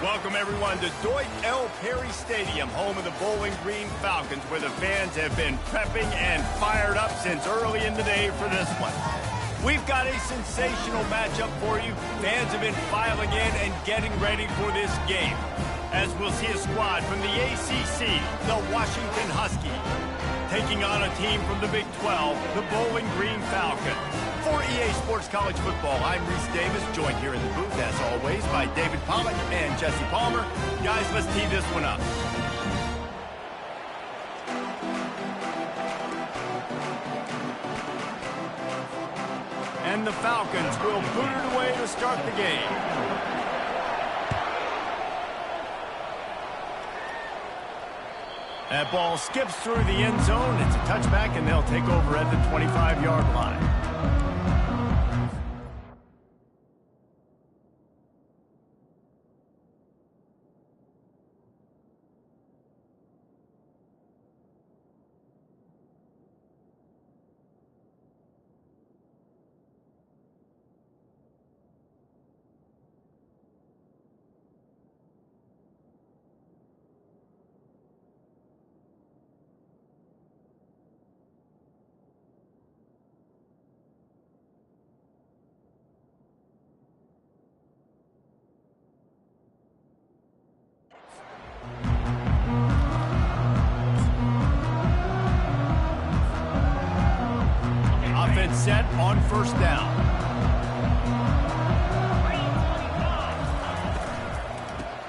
Welcome, everyone, to Deutsch L. Perry Stadium, home of the Bowling Green Falcons, where the fans have been prepping and fired up since early in the day for this one. We've got a sensational matchup for you. Fans have been filing in and getting ready for this game, as we'll see a squad from the ACC, the Washington Huskies, taking on a team from the Big 12, the Bowling Green Falcons. For EA Sports College Football, I'm Reese Davis, joined here in the booth, as always, by David Pollack and Jesse Palmer. Guys, let's tee this one up. And the Falcons will boot it away to start the game. That ball skips through the end zone. It's a touchback, and they'll take over at the 25-yard line. Set on first down.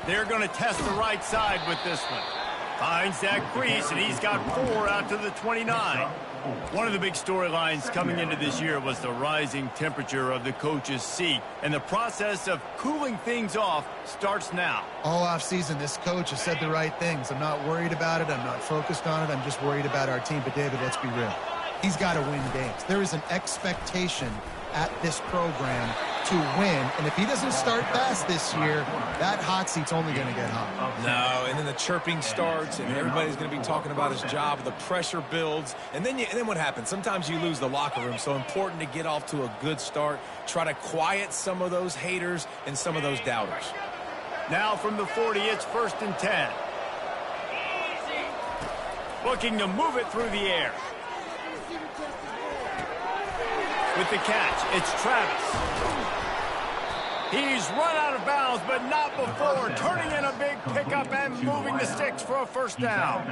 They're going to test the right side with this one. Finds that crease, and he's got 4 out to the 29. One of the big storylines coming into this year was the rising temperature of the coach's seat, and the process of cooling things off starts now. All offseason, this coach has said the right things. I'm not worried about it. I'm not focused on it. I'm just worried about our team. But, David, let's be real. He's got to win games. There is an expectation at this program to win, and if he doesn't start fast this year, that hot seat's only going to get hot. No, and then the chirping starts, and everybody's going to be talking about his job. The pressure builds, and then what happens? Sometimes you lose the locker room, so important to get off to a good start. Try to quiet some of those haters and some of those doubters. Now from the 40, it's 1st and 10. Looking to move it through the air. With the catch, it's Travis. He's run out of bounds, but not before turning in a big pickup and moving the sticks for a first down.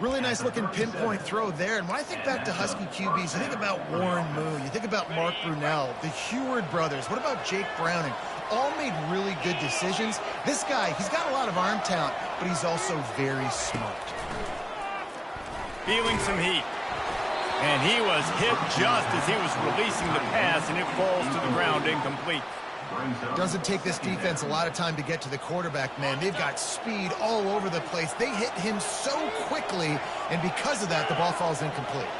Really nice looking pinpoint throw there. And when I think back to Husky QBs, you think about Warren Moon, you think about Mark Brunell, the Heward brothers. What about Jake Browning? All made really good decisions. This guy, he's got a lot of arm talent, but he's also very smart. Feeling some heat. And he was hit just as he was releasing the pass, and it falls to the ground incomplete. Doesn't take this defense a lot of time to get to the quarterback, man. They've got speed all over the place. They hit him so quickly, and because of that, the ball falls incomplete.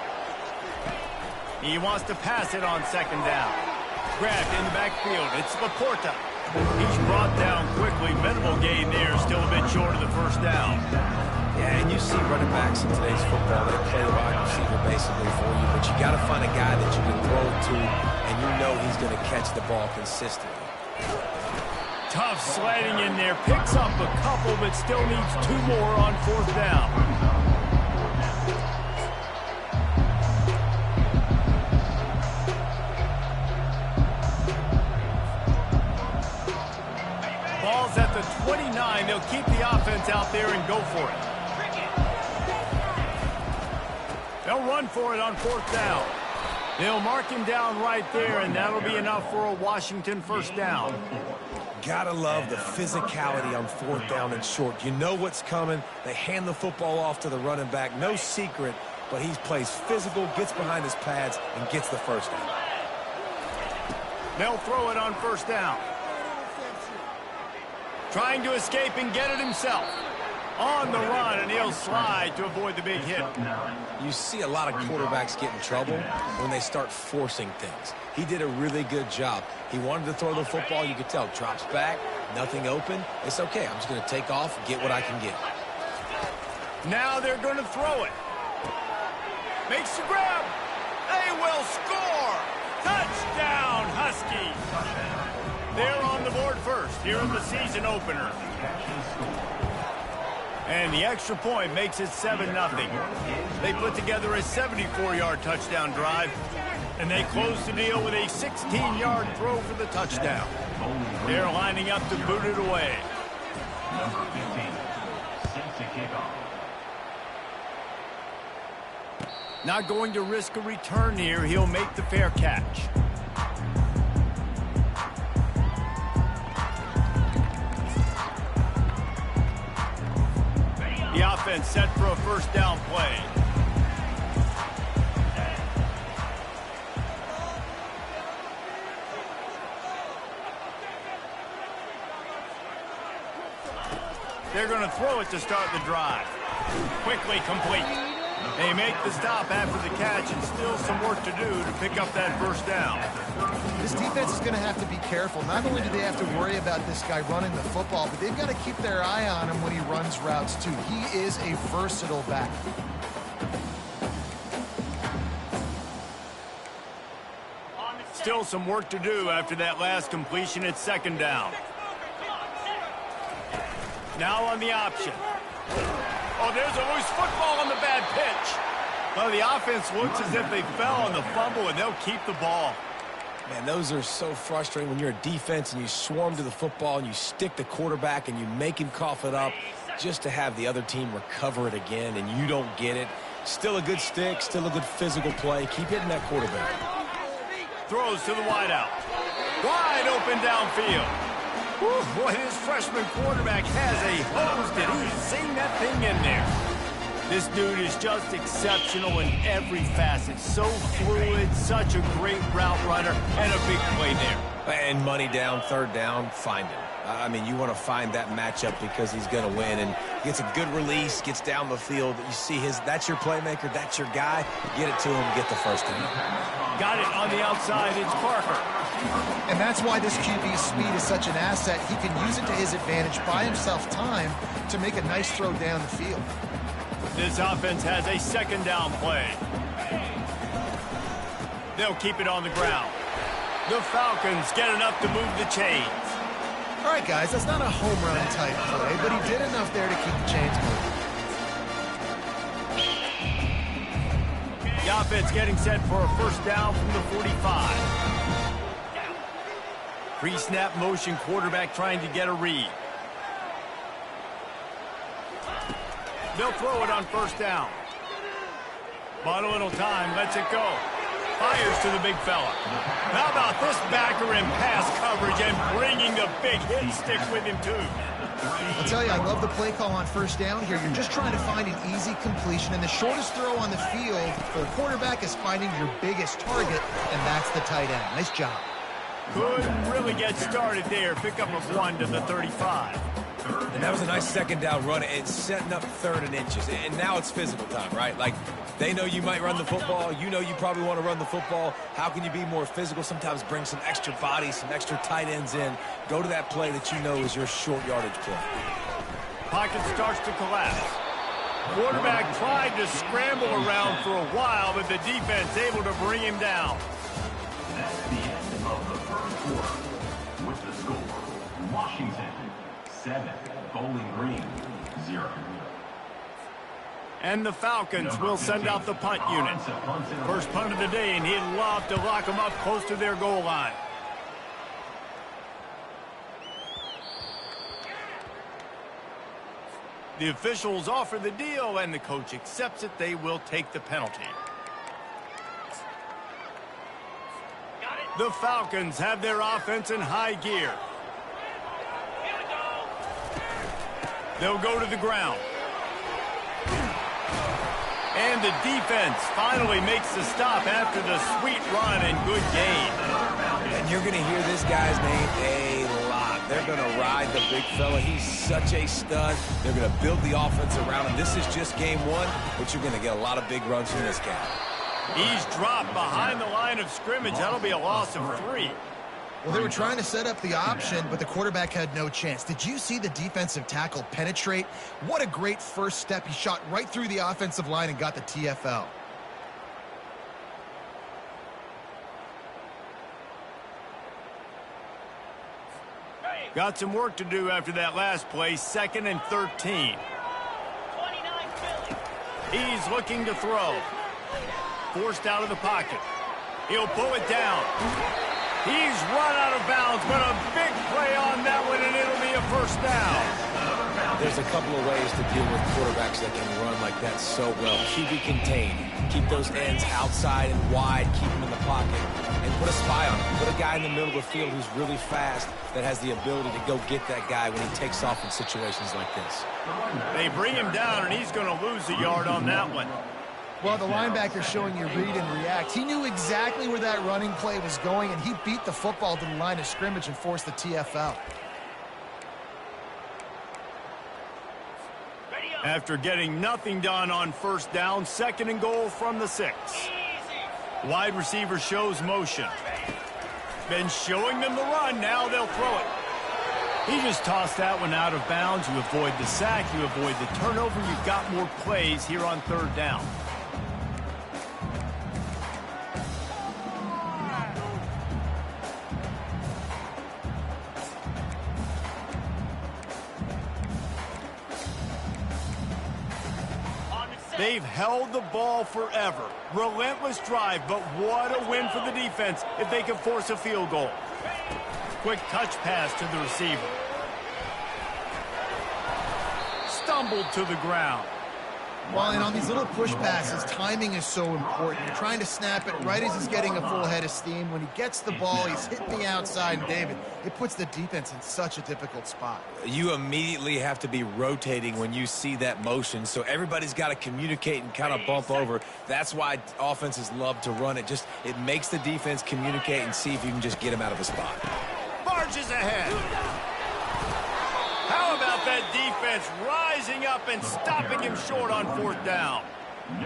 He wants to pass it on 2nd down. Grabbed in the backfield. It's Laporta. He's brought down quickly. Minimal gain there, still a bit short of the first down. Yeah, and you see running backs in today's football, they play the wide receiver basically for you, but you got to find a guy that you can throw it to, and you know he's going to catch the ball consistently. Tough sliding in there, picks up a couple, but still needs 2 more on 4th down. Ball's at the 29. They'll keep the offense out there and go for it. They'll run for it on 4th down. They'll mark him down right there, and that'll be enough for a Washington first down. Gotta love the physicality on 4th down and short. You know what's coming. They hand the football off to the running back. No secret, but he plays physical, gets behind his pads, and gets the first down. They'll throw it on 1st down. Trying to escape and get it himself. On the run, and he'll slide to avoid the big hit. You see a lot of quarterbacks get in trouble when they start forcing things. He did a really good job. He wanted to throw the football. You could tell. Drops back, nothing open. It's okay. I'm just going to take off, get what I can get. Now they're going to throw it. Makes the grab. They will score. Touchdown, Huskies. They're on the board scored first here in the season opener. And the extra point makes it 7-0. They put together a 74-yard touchdown drive, and they close the deal with a 16-yard throw for the touchdown. They're lining up to boot it away. Number 15, set to kick off. Not going to risk a return here. He'll make the fair catch. The offense set for a first down play. They're going to throw it to start the drive. Quickly complete. They make the stop after the catch, and still some work to do to pick up that first down. This defense is going to have to be careful. Not only do they have to worry about this guy running the football, but they've got to keep their eye on him when he runs routes, too. He is a versatile back. Still some work to do after that last completion. It's second down. Now on the option. Oh, there's a loose football on the bad pitch. Well, the offense looks as if they fell on the fumble, and they'll keep the ball. Man, those are so frustrating when you're a defense and you swarm to the football and you stick the quarterback and you make him cough it up just to have the other team recover it again and you don't get it. Still a good stick, still a good physical play. Keep hitting that quarterback. Throws to the wideout. Wide open downfield. Whew, boy, his freshman quarterback has a hose. Did he sing that thing in there? This dude is just exceptional in every facet. So fluid, such a great route runner, and a big play there. And money down, third down, find him. I mean, you want to find that matchup because he's going to win and gets a good release, gets down the field. You see that's your playmaker, that's your guy. Get it to him, get the first down. Got it on the outside. It's Parker. And that's why this QB's speed is such an asset. He can use it to his advantage, buy himself time to make a nice throw down the field. This offense has a second down play. They'll keep it on the ground. The Falcons get enough to move the chains. All right, guys, that's not a home run type play, but he did enough there to keep the chains moving. The offense getting set for a first down from the 45. Pre-snap motion quarterback trying to get a read. They'll throw it on first down. But a little time, lets it go. Fires to the big fella. How about this backer in pass coverage and bringing the big hit stick with him, too? I'll tell you, I love the play call on first down here. You're just trying to find an easy completion, and the shortest throw on the field for the quarterback is finding your biggest target, and that's the tight end. Nice job. Couldn't really get started there. Pickup of 1 to the 35. And that was a nice second down run. It's setting up third and inches. And now it's physical time, right? Like, they know you might run the football. You know you probably want to run the football. How can you be more physical? Sometimes bring some extra bodies, some extra tight ends in. Go to that play that you know is your short yardage play. Pocket starts to collapse. Quarterback tried to scramble around for a while, but the defense able to bring him down. That's the end of the first quarter. With the score, Washington 7, Bowling Green 0. And the Falcons will send out the punt unit. First punt of the day, and he'd love to lock them up close to their goal line. The officials offer the deal, and the coach accepts it. They will take the penalty. The Falcons have their offense in high gear. They'll go to the ground. And the defense finally makes the stop after the sweet run and good game. And you're going to hear this guy's name a lot. They're going to ride the big fella. He's such a stud. They're going to build the offense around him. This is just game one, but you're going to get a lot of big runs from this guy. He's dropped behind the line of scrimmage. That'll be a loss of 3. Well, they were trying to set up the option, but the quarterback had no chance. Did you see the defensive tackle penetrate? What a great first step. He shot right through the offensive line and got the TFL. Got some work to do after that last play, 2nd and 13. He's looking to throw. Forced out of the pocket. He'll pull it down. He's run out of bounds, but a big play on that one, and it'll be a first down. There's a couple of ways to deal with quarterbacks that can run like that so well. QB contained. Keep those ends outside and wide. Keep them in the pocket. And put a spy on him. Put a guy in the middle of the field who's really fast that has the ability to go get that guy when he takes off in situations like this. They bring him down, and he's going to lose a yard on that one. Well, the linebacker's showing you read and react. He knew exactly where that running play was going, and he beat the football to the line of scrimmage and forced the TFL. After getting nothing done on first down, 2nd and goal from the 6. Wide receiver shows motion. Been showing them the run. Now they'll throw it. He just tossed that one out of bounds. You avoid the sack. You avoid the turnover. You've got more plays here on 3rd down. They've held the ball forever. Relentless drive, but what a win for the defense if they can force a field goal. Quick touch pass to the receiver. Stumbled to the ground. Well, and on these little push passes, timing is so important. You're trying to snap it right as he's getting a full head of steam. When he gets the ball, he's hitting the outside, and David, it puts the defense in such a difficult spot. You immediately have to be rotating when you see that motion, so everybody's got to communicate and kind of bump over. That's why offenses love to run it. It makes the defense communicate and see if you can just get him out of a spot. Barges ahead. How about that defense rising up and stopping him short on 4th down?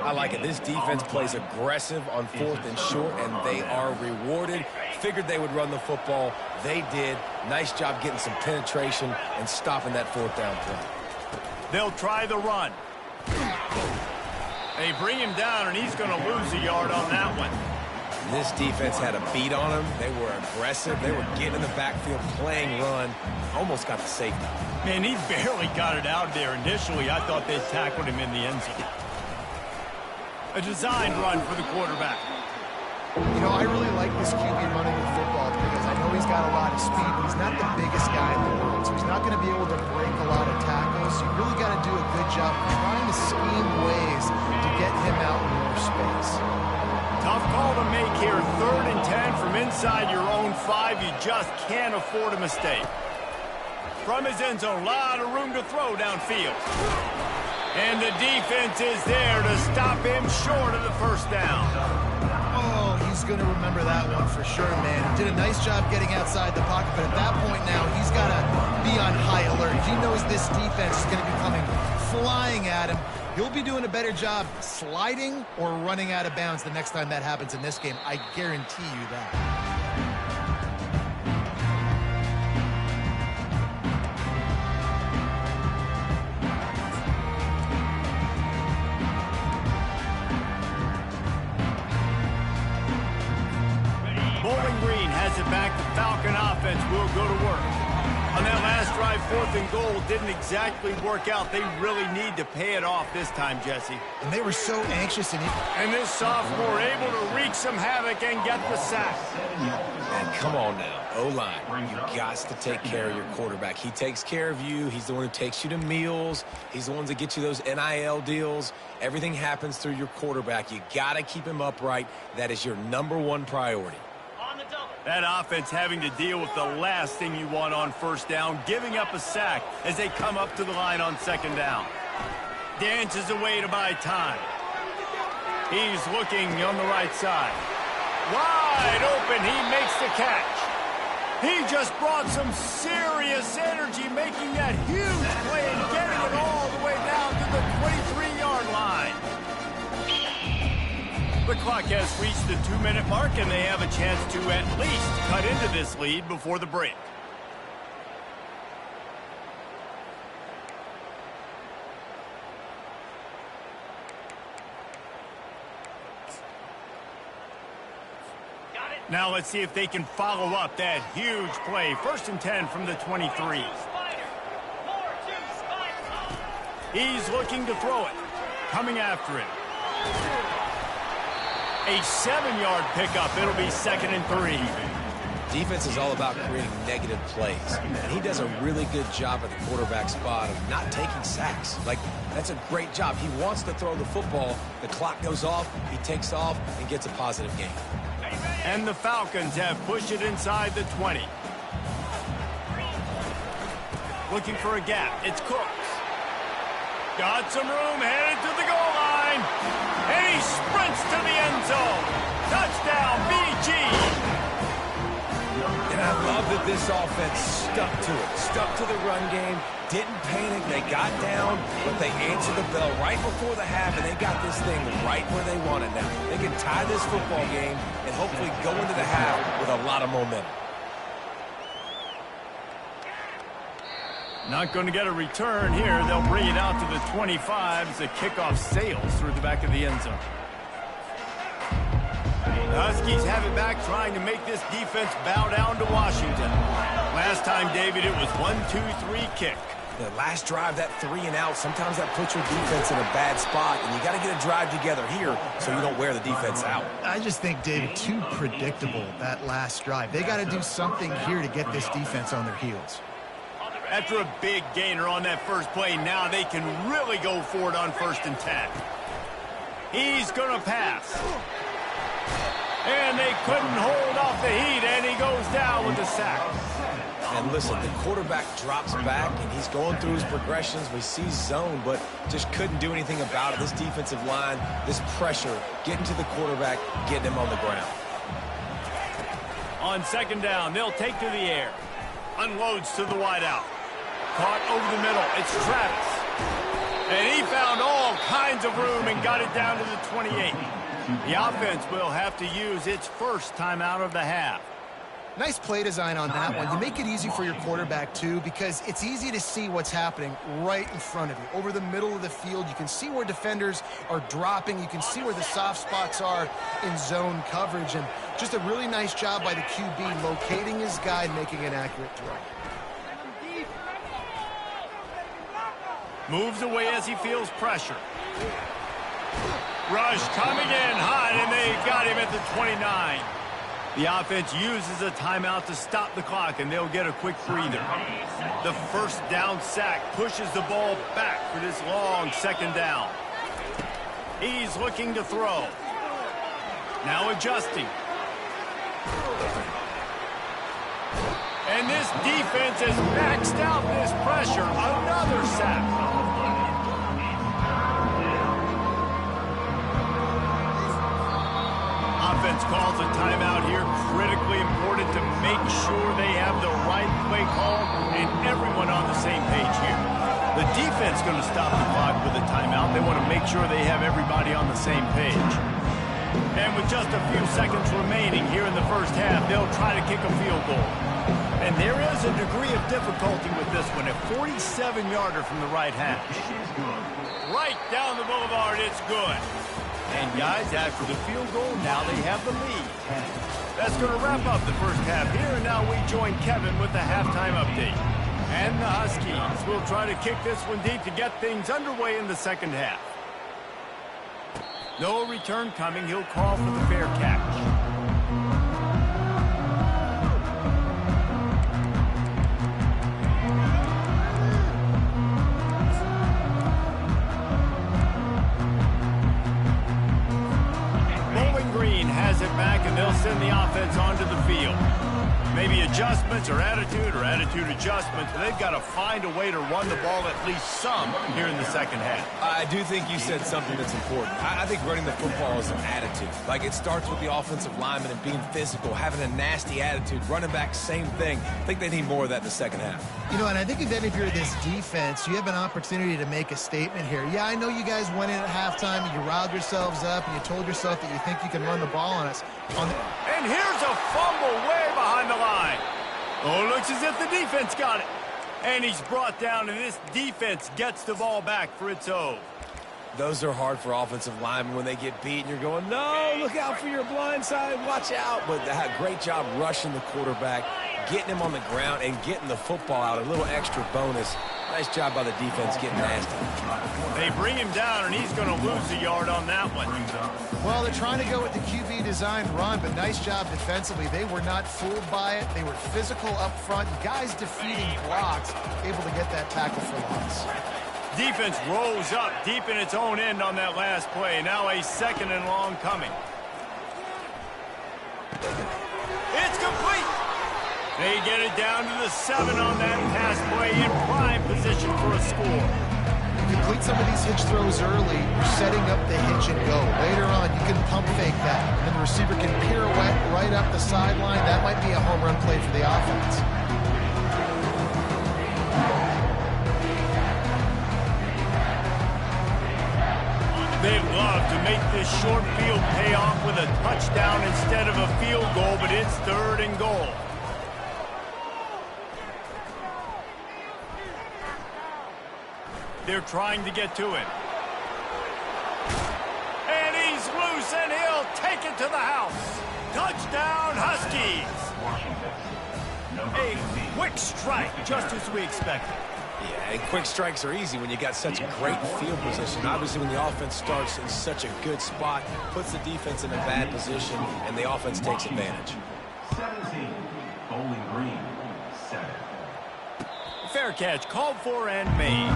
I like it. This defense plays aggressive on 4th and short, and they are rewarded. Figured they would run the football. They did. Nice job getting some penetration and stopping that 4th down play. They'll try the run. They bring him down, and he's going to lose a yard on that one. This defense had a beat on him. They were aggressive. They were getting in the backfield, playing run. Almost got the safety. Man, he barely got it out there initially. I thought they tackled him in the end zone. A designed run for the quarterback. You know, I really like this QB running the football because I know he's got a lot of speed, but he's not the biggest guy in the world, so he's not going to be able to break a lot of tackles. So you really got to do a good job trying to scheme ways to get him out in more space. Tough call to make here. 3rd and 10 from inside your own 5. You just can't afford a mistake. From his end zone, a lot of room to throw downfield. And the defense is there to stop him short of the first down. Oh, he's going to remember that one for sure, man. He did a nice job getting outside the pocket, but at that point now, he's got to be on high alert. He knows this defense is going to be coming flying at him. He'll be doing a better job sliding or running out of bounds the next time that happens in this game. I guarantee you that. Bowling Green has it back. The Falcon offense will go to work. On that last drive, 4th and goal didn't exactly work out. They really need to pay it off this time, Jesse. And they were so anxious. And this sophomore able to wreak some havoc and get the sack. And come on now, O-line, you got to take care of your quarterback. He takes care of you. He's the one who takes you to meals. He's the one that gets you those NIL deals. Everything happens through your quarterback. You got to keep him upright. That is your #1 priority. That offense having to deal with the last thing you want on first down, giving up a sack as they come up to the line on 2nd down. Dances away to buy time. He's looking on the right side. Wide open, he makes the catch. He just brought some serious energy, making that huge play and getting it all the way down to the 23-yard line. The clock has reached the 2-minute mark, and they have a chance to at least cut into this lead before the break. Got it. Now let's see if they can follow up that huge play. 1st and 10 from the 23. He's looking to throw it. Coming after him. A 7-yard pickup. It'll be 2nd and 3. Defense is all about creating negative plays, and he does a really good job at the quarterback spot of not taking sacks. Like, that's a great job. He wants to throw the football. The clock goes off, he takes off, and gets a positive gain. And the Falcons have pushed it inside the 20. Looking for a gap. It's Cooks. Got some room, headed to the goal line. And he sprints to the end zone. Touchdown, BG. And I love that this offense stuck to it. Stuck to the run game. Didn't panic. They got down, but they answered the bell right before the half, and they got this thing right where they want it now. They can tie this football game and hopefully go into the half with a lot of momentum. Not going to get a return here. They'll bring it out to the 25 as the kickoff sails through the back of the end zone. The Huskies have it back, trying to make this defense bow down to Washington. Last time, David, it was 1-2-3 kick. The last drive, that 3 and out, sometimes that puts your defense in a bad spot, and you got to get a drive together here so you don't wear the defense out. I just think, David, too predictable, that last drive. They got to do something here to get this defense on their heels. After a big gainer on that first play, now they can really go for it on 1st and 10. He's going to pass. And they couldn't hold off the heat, and he goes down with a sack. And listen, the quarterback drops back, and he's going through his progressions. We see zone, but just couldn't do anything about it. This defensive line, this pressure, getting to the quarterback, getting him on the ground. On 2nd down, they'll take to the air. Unloads to the wideout. Caught over the middle. It's Travis. And he found all kinds of room and got it down to the 28. The offense will have to use its first timeout of the half. Nice play design on that one. You make it easy for your quarterback, too, because it's easy to see what's happening right in front of you. Over the middle of the field, you can see where defenders are dropping. You can see where the soft spots are in zone coverage. And just a really nice job by the QB locating his guy and making an accurate throw. Moves away as he feels pressure. Rush coming in hot, and they got him at the 29. The offense uses a timeout to stop the clock, and they'll get a quick breather. The 1st down sack pushes the ball back for this long 2nd down. He's looking to throw. Now adjusting. And this defense has maxed out this pressure. Another sack. Offense calls a timeout here. Critically important to make sure they have the right play call and everyone on the same page here. The defense going to stop the clock with a timeout. They want to make sure they have everybody on the same page. And with just a few seconds remaining here in the first half, they'll try to kick a field goal. And there is a degree of difficulty with this one. A 47-yarder from the right hash. Right down the boulevard, it's good. And guys, after the field goal, now they have the lead. That's going to wrap up the first half here, and now we join Kevin with the halftime update. And the Huskies will try to kick this one deep to get things underway in the 2nd half. No return coming. He'll call for the fair catch. Has it back, and they'll send the offense onto the field. Maybe adjustments or attitude adjustments, but they've got to find a way to run the ball at least some here in the 2nd half. I do think you said something that's important. I think running the football is an attitude. Like, it starts with the offensive lineman and being physical, having a nasty attitude. Running back, same thing. I think they need more of that in the 2nd half. You know, and I think if you're this defense, you have an opportunity to make a statement here. Yeah, I know you guys went in at halftime and you riled yourselves up and you told yourself that you think you can run the ball on us. And here's a fumble way behind the line. Oh, looks as if the defense got it. And he's brought down, and this defense gets the ball back for its own. Those are hard for offensive linemen when they get beat and you're going, no, look out for your blind side, watch out. But they had a great job rushing the quarterback, getting him on the ground, and getting the football out, a little extra bonus. Nice job by the defense getting nasty. They bring him down, and he's going to lose a yard on that one. Well, they're trying to go with the QB designed run, but nice job defensively. They were not fooled by it. They were physical up front. Guys defeating blocks, able to get that tackle for loss. Defense rolls up deep in its own end on that last play. Now a 2nd and long coming. It's complete. They get it down to the 7 on that pass play in prime position for a score. You complete some of these hitch throws early, you're setting up the hitch and go. Later on, you can pump fake that, and the receiver can pirouette right up the sideline. That might be a home run play for the offense. They'd love to make this short field pay off with a touchdown instead of a field goal, but it's 3rd and goal. They're trying to get to him. And he's loose, and he'll take it to the house. Touchdown, Huskies. A quick strike, just as we expected. Yeah, and quick strikes are easy when you got such great field position. Obviously, when the offense starts in such a good spot, puts the defense in a bad position, and the offense takes advantage. 17, Bowling Green, 7. Fair catch, called for and made.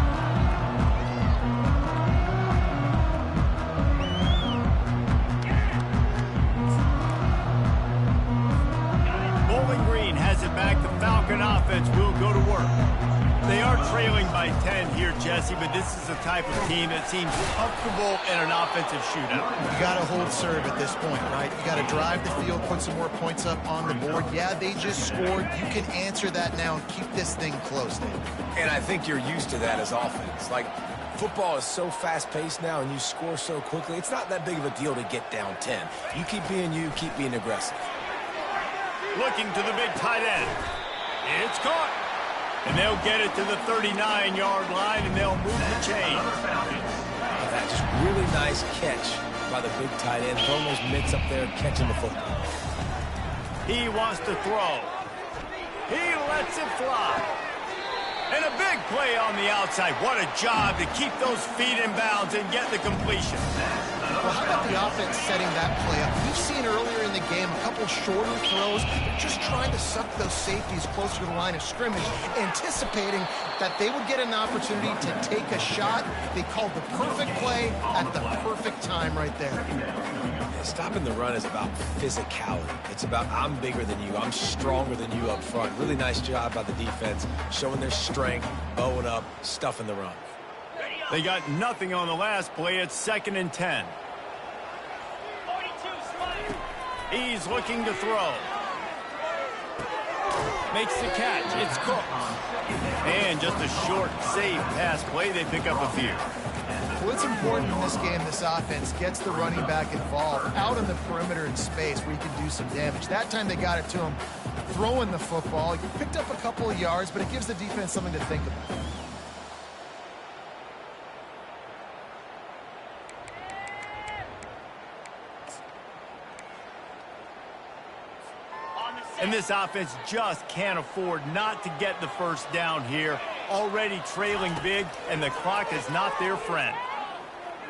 Bowling Green has it back. The Falcon offense will go to work. They are trailing by 10 here, Jesse, but this is the type of team that seems comfortable in an offensive shootout. You got to hold serve at this point, right? You got to drive the field, put some more points up on the board. Yeah, they just scored. You can answer that now and keep this thing close, Dave. And I think you're used to that as offense. Like, football is so fast-paced now and you score so quickly, it's not that big of a deal to get down 10. You keep being aggressive. Looking to the big tight end. It's caught. And they'll get it to the 39-yard line, and they'll move the chain. That just really nice catch by the big tight end. Throwing those mitts up there, catching the football. He wants to throw. He lets it fly. And a big play on the outside. What a job to keep those feet in bounds and get the completion. Well, how about the offense setting that play up? We've seen earlier in the game a couple shorter throws, just trying to suck those safeties closer to the line of scrimmage, anticipating that they would get an opportunity to take a shot. They called the perfect play at the perfect time right there. Stopping the run is about physicality. It's about I'm bigger than you, I'm stronger than you up front. Really nice job by the defense, showing their strength, bowing up, stuffing the run. They got nothing on the last play. It's 2nd and 10. He's looking to throw. Makes the catch. It's Cook. And just a short, safe pass play. They pick up a few. Well, it's important in this game, this offense gets the running back involved out on the perimeter in space where he can do some damage. That time they got it to him throwing the football. He picked up a couple of yards, but it gives the defense something to think about. And this offense just can't afford not to get the first down here. Already trailing big, and the clock is not their friend.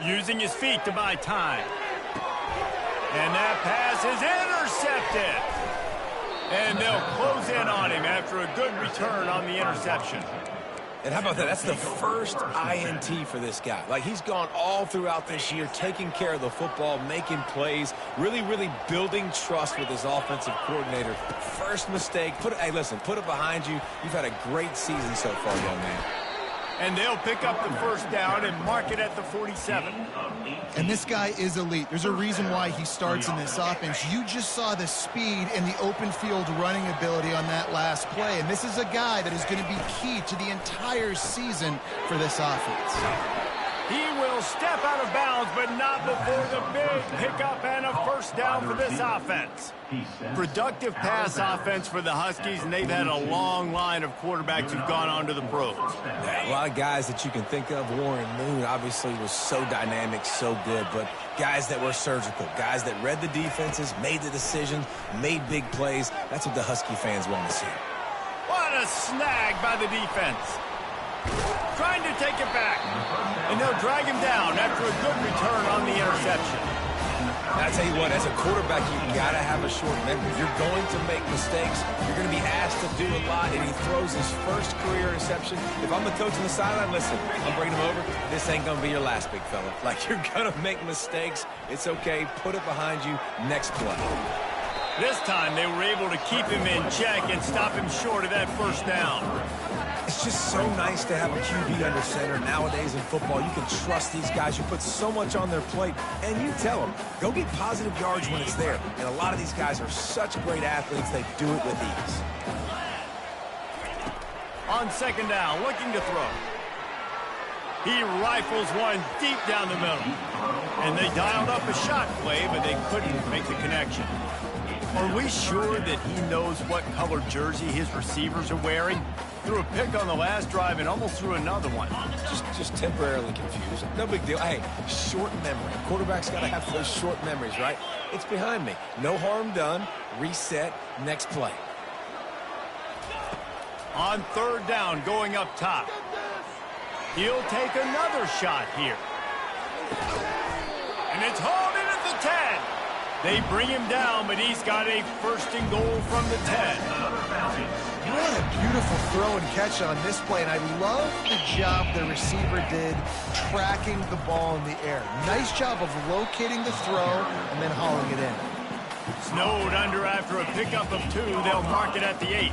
Using his feet to buy time. And that pass is intercepted. And they'll close in on him after a good return on the interception. And how about that? That's the first INT for this guy. Like, he's gone all throughout this year, taking care of the football, making plays, really, really building trust with his offensive coordinator. First mistake. Hey, listen, put it behind you. You've had a great season so far, young man. And they'll pick up the first down and mark it at the 47. And this guy is elite. There's a reason why he starts in this offense. You just saw the speed and the open field running ability on that last play. And this is a guy that is going to be key to the entire season for this offense. He will step out of bounds, but not before the big pickup and a first down for this offense. Productive pass offense for the Huskies, and they've had a long line of quarterbacks who've gone on to the pros. Yeah, a lot of guys that you can think of. Warren Moon obviously was so dynamic, so good, but guys that were surgical, guys that read the defenses, made the decisions, made big plays. That's what the Husky fans want to see. What a snag by the defense. Trying to take it back. And they'll drag him down after a good return on the interception. And I tell you what, as a quarterback, you got to have a short memory. You're going to make mistakes. You're going to be asked to do a lot, and he throws his first career interception. If I'm the coach on the sideline, listen, I'm bringing him over. This ain't going to be your last, big fella. Like, you're going to make mistakes. It's okay. Put it behind you. Next play. This time, they were able to keep him in check and stop him short of that first down. It's just so nice to have a QB under center. Nowadays in football, you can trust these guys. You put so much on their plate, and you tell them, go get positive yards when it's there. And a lot of these guys are such great athletes, they do it with ease. On second down, looking to throw. He rifles one deep down the middle. And they dialed up a shot play, but they couldn't make the connection. Are we sure that he knows what color jersey his receivers are wearing? Threw a pick on the last drive and almost threw another one. Just temporarily confused. No big deal. Hey, short memory. Quarterback's got to have those short memories, right? It's behind me. No harm done. Reset. Next play. On third down, going up top. He'll take another shot here. And it's hauled in at the 10. They bring him down, but he's got a first and goal from the 10. What a beautiful throw and catch on this play, and I love the job the receiver did tracking the ball in the air. Nice job of locating the throw and then hauling it in. Snowed under after a pickup of 2. They'll mark it at the 8.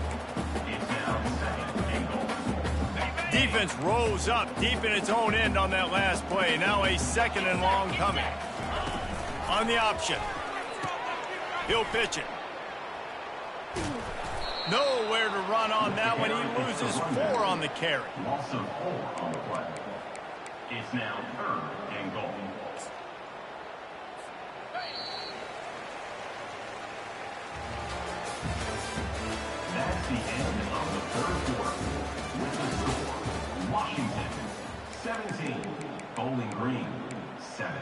Defense rose up deep in its own end on that last play. Now a second and long coming. On the option. He'll pitch it. Nowhere to run on that one. He loses 4 on the carry. Also 4 on the play. It's now third and goal. That's the end of the third quarter. With the score, Washington 17, Bowling Green 7.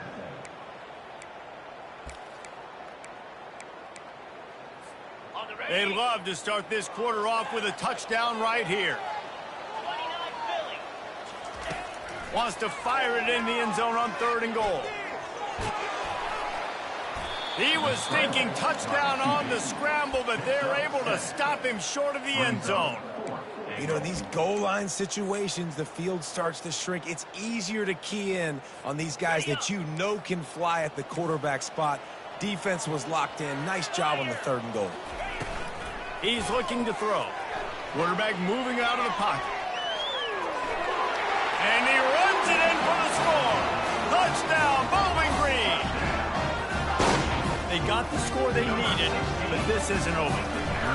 They love to start this quarter off with a touchdown right here. Wants to fire it in the end zone on third and goal. He was thinking touchdown on the scramble, but they're able to stop him short of the end zone. You know, in these goal line situations, the field starts to shrink. It's easier to key in on these guys that you know can fly at the quarterback spot. Defense was locked in. Nice job on the third and goal. He's looking to throw. Quarterback moving out of the pocket. And he runs it in for the score. Touchdown, Bowling Green. They got the score they needed, but this isn't over.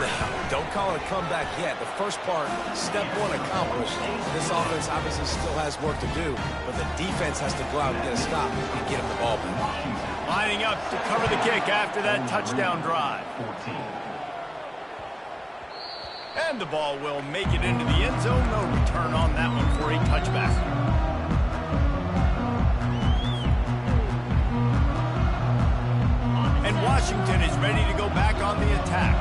No, don't call it a comeback yet. The first part, step 1 accomplished. This offense obviously still has work to do, but the defense has to go out and get a stop and get him the ball back. Lining up to cover the kick after that touchdown drive. 14. And the ball will make it into the end zone. No return on that one for a touchback. And Washington is ready to go back on the attack.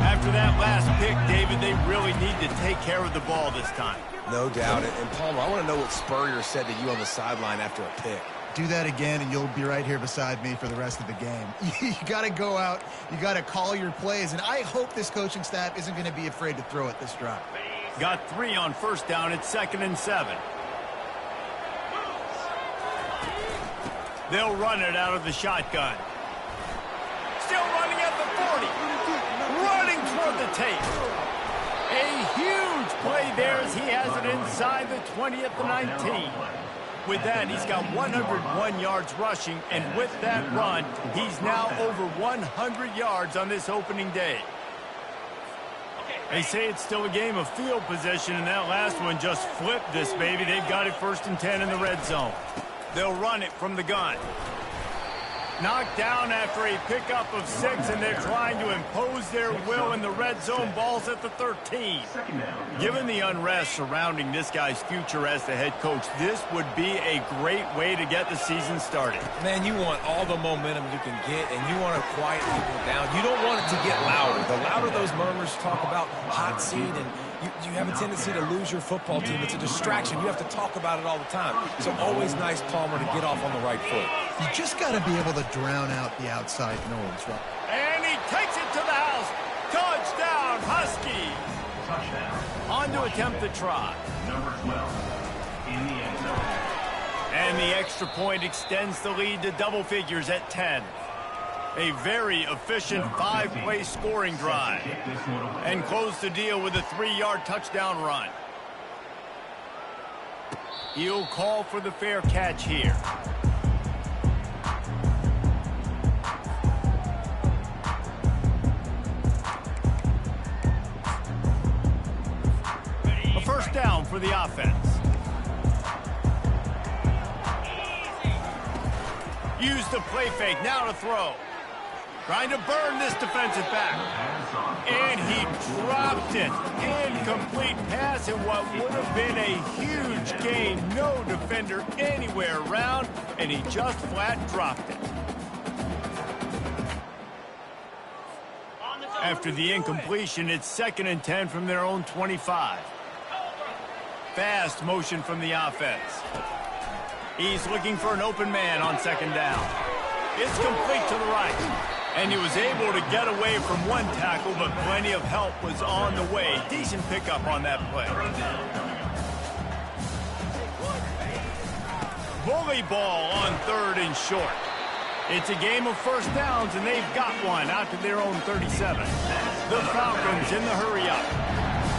After that last pick, David, they really need to take care of the ball this time. No doubt. And Palmer, I want to know what Spurrier said to you on the sideline after a pick. Do that again, and you'll be right here beside me for the rest of the game. You got to go out. You got to call your plays, and I hope this coaching staff isn't going to be afraid to throw it this drive. Got 3 on first down. It's 2nd and 7. They'll run it out of the shotgun. Still running at the 40. Running toward the tape. A huge play there as he has it inside the 20 at the 19. With that, he's got 101 yards rushing, and with that run, he's now over 100 yards on this opening day. They say it's still a game of field position, and that last one just flipped this baby. They've got it 1st and 10 in the red zone. They'll run it from the gun. Knocked down after a pickup of 6, and they're trying to impose their will in the red zone. Ball's at the 13. Given the unrest surrounding this guy's future as the head coach, this would be a great way to get the season started. Man, you want all the momentum you can get, and you want to quiet people down. You don't want it to get louder. The louder those murmurs talk about hot seat, and you have a tendency to lose your football team. It's a distraction. You have to talk about it all the time. So always nice, Palmer, to get off on the right foot. You just got to be able to drown out the outside noise, right? And he takes it to the house. Touchdown, Huskies. Touchdown. On to attempt the try. Number 12 in the end zone. And the extra point extends the lead to double figures at 10. A very efficient 5-play scoring drive. And close the deal with a 3-yard touchdown run. He'll call for the fair catch here. A first down for the offense. Use the play fake, now to throw. Trying to burn this defensive back. And he dropped it. Incomplete pass in what would have been a huge gain. No defender anywhere around, and he just flat dropped it. After the incompletion, it's 2nd and 10 from their own 25. Fast motion from the offense. He's looking for an open man on 2nd down. It's complete to the right. And he was able to get away from one tackle, but plenty of help was on the way. Decent pickup on that play. Bully ball on 3rd and short. It's a game of first downs, and they've got one out to their own 37. The Falcons in the hurry-up.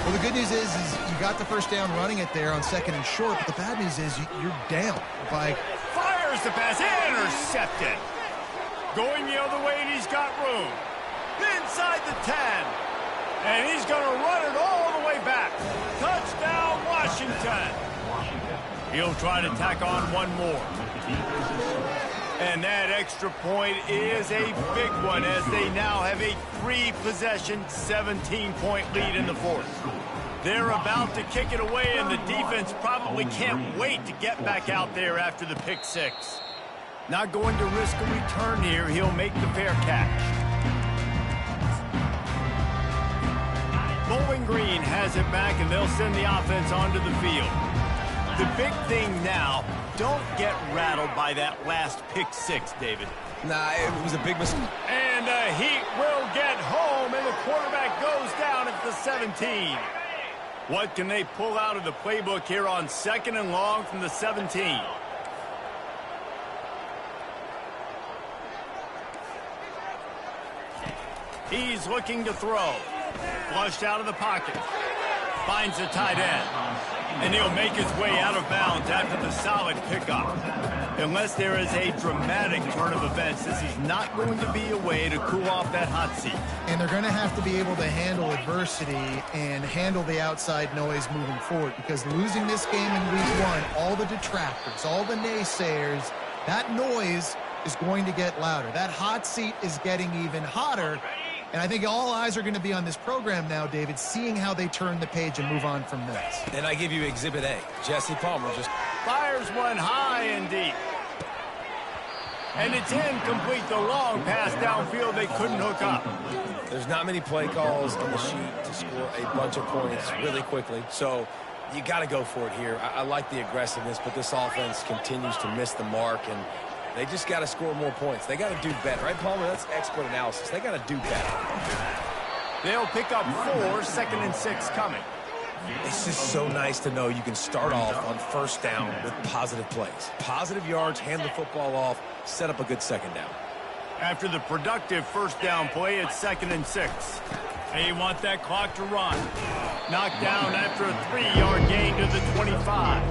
Well, the good news is you got the first down running it there on 2nd and short, but the bad news is you're down by... Fires the pass, intercepted. Going the other way, and he's got room. Inside the 10. And he's going to run it all the way back. Touchdown, Washington. He'll try to tack on one more. And that extra point is a big one as they now have a 3-possession, 17-point lead in the 4th. They're about to kick it away, and the defense probably can't wait to get back out there after the pick 6. Not going to risk a return here. He'll make the fair catch. Bowling Green has it back, and they'll send the offense onto the field. The big thing now, don't get rattled by that last pick 6, David. Nah, it was a big mistake. And the Heat will get home, and the quarterback goes down at the 17. What can they pull out of the playbook here on 2nd and long from the 17? He's looking to throw. Flushed out of the pocket. Finds the tight end. And he'll make his way out of bounds after the solid pickup. Unless there is a dramatic turn of events, this is not going to be a way to cool off that hot seat. And they're going to have to be able to handle adversity and handle the outside noise moving forward, because losing this game in week 1, all the detractors, all the naysayers, that noise is going to get louder. That hot seat is getting even hotter. And I think all eyes are going to be on this program now, David, seeing how they turn the page and move on from this. And I give you Exhibit A. Jesse Palmer just fires one high and deep. And it's incomplete. The long pass downfield they couldn't hook up. There's not many play calls on the sheet to score a bunch of points really quickly. So you got to go for it here. I like the aggressiveness, but this offense continues to miss the mark, and they just got to score more points. They got to do better, right, Palmer? That's expert analysis. They got to do better. They'll pick up 4, 2nd and 6 coming. It's just so nice to know you can start off on first down with positive plays. Positive yards, hand the football off, set up a good 2nd down. After the productive first down play, it's 2nd and 6. They want that clock to run. Knocked down after a 3-yard gain to the 25.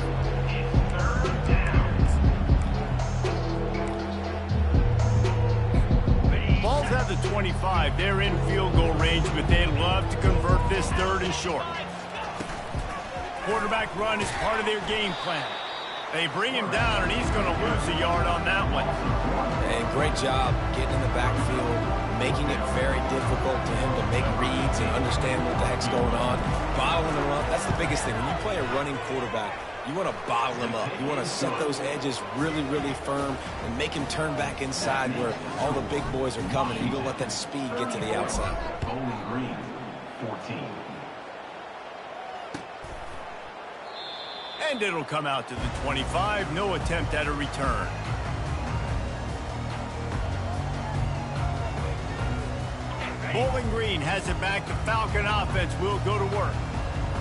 Ball's at the the 25. They're in field goal range, but they'd love to convert this 3rd and short. Quarterback run is part of their game plan. They bring him down, and he's going to lose a yard on that one. And great job getting in the backfield, making it very difficult to him to make reads and understand what the heck's going on. Bottling him up, that's the biggest thing. When you play a running quarterback, you want to bottle him up. You want to set those edges really, really firm and make him turn back inside where all the big boys are coming. You don't let that speed get to the outside. Bowling Green, 14. And it'll come out to the 25. No attempt at a return. Bowling Green has it back. The Falcon offense will go to work.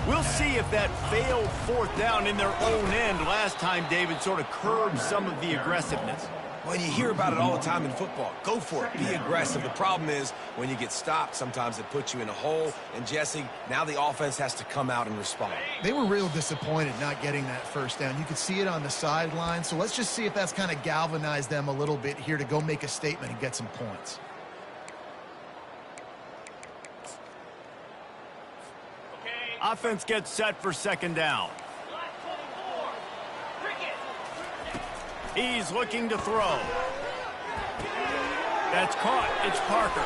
We'll see if that failed 4th down in their own end last time, David, sort of curbed some of the aggressiveness. Well, you hear about it all the time in football. Go for it. Be aggressive. The problem is when you get stopped, sometimes it puts you in a hole. And, Jesse, now the offense has to come out and respond. They were real disappointed not getting that 1st down. You could see it on the sideline. So let's just see if that's kind of galvanized them a little bit here to go make a statement and get some points. Offense gets set for 2nd down. He's looking to throw. That's caught. It's Parker.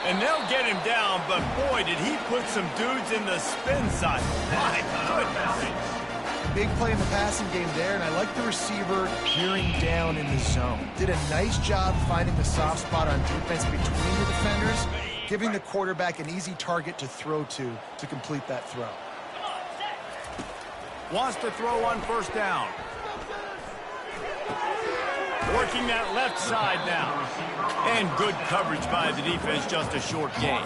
And they'll get him down, but boy, did he put some dudes in the spin side. My goodness. Big play in the passing game there, and I like the receiver peering down in the zone. Did a nice job finding the soft spot on defense between the defenders, giving the quarterback an easy target to throw to complete that throw. Wants to throw on 1st down. Working that left side now. And good coverage by the defense, just a short gain.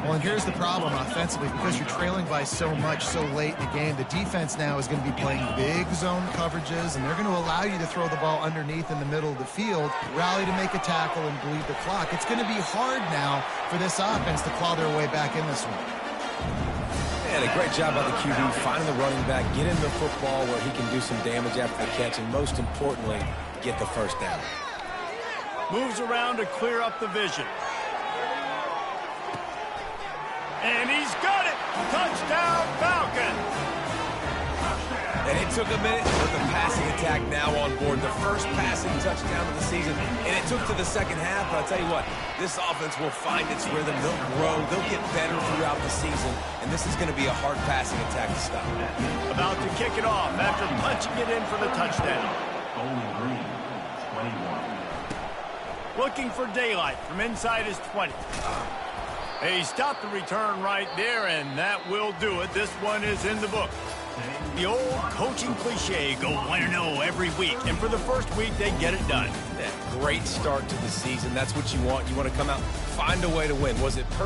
Well, and here's the problem offensively. Because you're trailing by so much so late in the game, the defense now is going to be playing big zone coverages, and they're going to allow you to throw the ball underneath in the middle of the field, rally to make a tackle, and bleed the clock. It's going to be hard now for this offense to claw their way back in this one. And a great job by the QB finding the running back, get him the football where he can do some damage after the catch, and most importantly, get the 1st down. Moves around to clear up the vision. And he's got it! Touchdown, Falcons! And it took a minute, but the passing attack now on board. The first passing touchdown of the season, and it took to the 2nd half, but I'll tell you what, this offense will find its rhythm. They'll grow. They'll get better throughout the season, and this is going to be a hard passing attack to stop. About to kick it off after punching it in for the touchdown. Bowling Green, 21. Looking for daylight from inside his 20. He stopped the return right there, and that will do it. This one is in the book. The old coaching cliche, go 1-0 every week. And for the first week, they get it done. That great start to the season. That's what you want. You want to come out, find a way to win. Was it perfect?